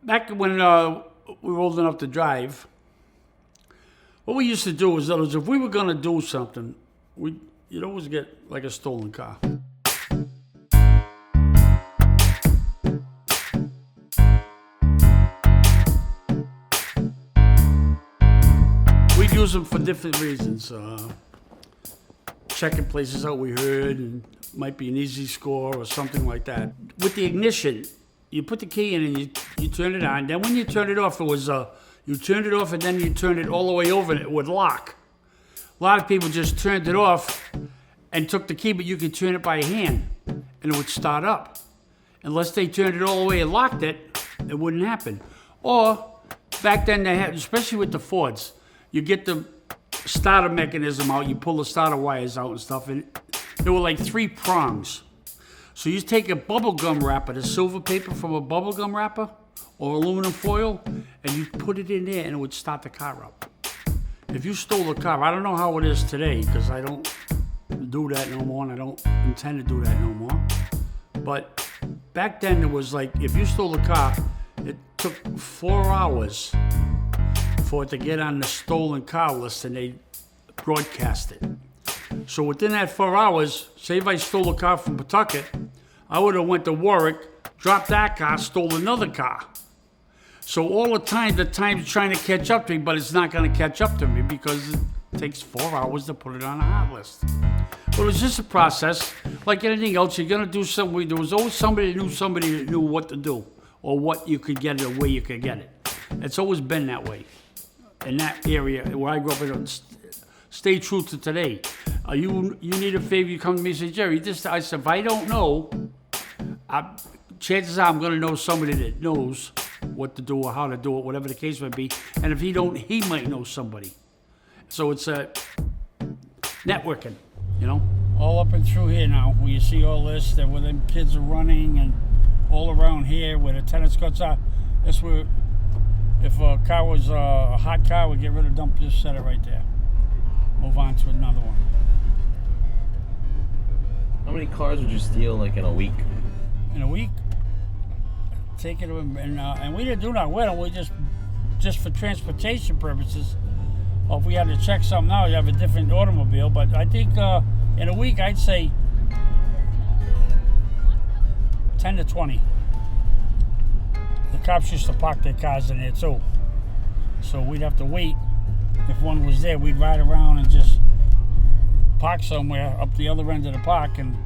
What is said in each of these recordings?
back when we were old enough to drive, what we used to do was if we were going to do something, you'd always get like a stolen car. We'd use them for different reasons. Checking places out we heard, and might be an easy score or something like that. With the ignition, you put the key in and you turn it on. Then when you turn it off, you turned it off and then you turned it all the way over and it would lock. A lot of people just turned it off and took the key, but you could turn it by hand and it would start up. Unless they turned it all the way and locked it, it wouldn't happen. Or back then they had, especially with the Fords, you get the starter mechanism out, you pull the starter wires out and stuff, and there were like 3 prongs. So you take a bubble gum wrapper, the silver paper from a bubble gum wrapper, or aluminum foil, and you put it in there and it would start the car up. If you stole a car, I don't know how it is today, because I don't do that no more, and I don't intend to do that no more. But back then it was like, if you stole a car, it took 4 hours for it to get on the stolen car list, and they broadcast it. So within that 4 hours, say if I stole a car from Pawtucket, I would have went to Warwick, dropped that car, stole another car. So all the time's trying to catch up to me, but it's not going to catch up to me because it takes 4 hours to put it on a hot list. But it was just a process. Like anything else, you're going to do something. There was always somebody that knew what to do or what you could get it or where you could get it. It's always been that way. In that area where I grew up, stay true to today. You need a favor, you come to me and say, Jerry, I said, if I don't know, chances are I'm going to know somebody that knows what to do or how to do it, whatever the case may be. And if he don't, he might know somebody. So it's networking, you know? All up and through here now, where you see all this, where them kids are running, and all around here where the tennis courts are, that's where, if a car was a hot car, we'd get rid of dump, just set it right there. Move on to another one. How many cars would you steal like in a week? In a week? Take it, and we didn't do that with them. We just for transportation purposes. Or if we had to check something out, you have a different automobile. But I think in a week, I'd say 10 to 20. The cops used to park their cars in there too. So we'd have to wait. If one was there, we'd ride around and just park somewhere up the other end of the park and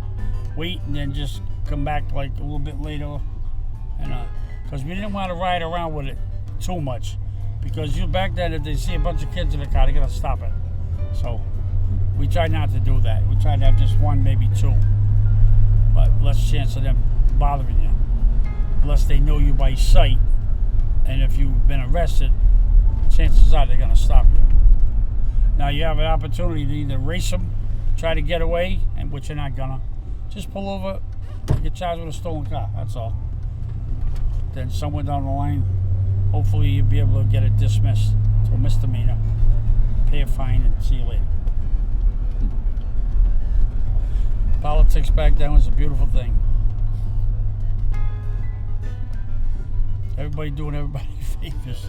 wait, and then just come back like a little bit later. And because we didn't want to ride around with it too much, because back then if they see a bunch of kids in the car, they're gonna stop it. So we tried not to do that. We tried to have just one, maybe 2, but less chance of them bothering you, unless they know you by sight. And if you've been arrested, chances are they're gonna stop you. Now you have an opportunity to either race them, try to get away, and which you're not gonna. Just pull over, get charged with a stolen car. That's all. Then somewhere down the line, hopefully you'll be able to get it dismissed to a misdemeanor, pay a fine, and see you later. Politics back then was a beautiful thing. Everybody doing everybody favors.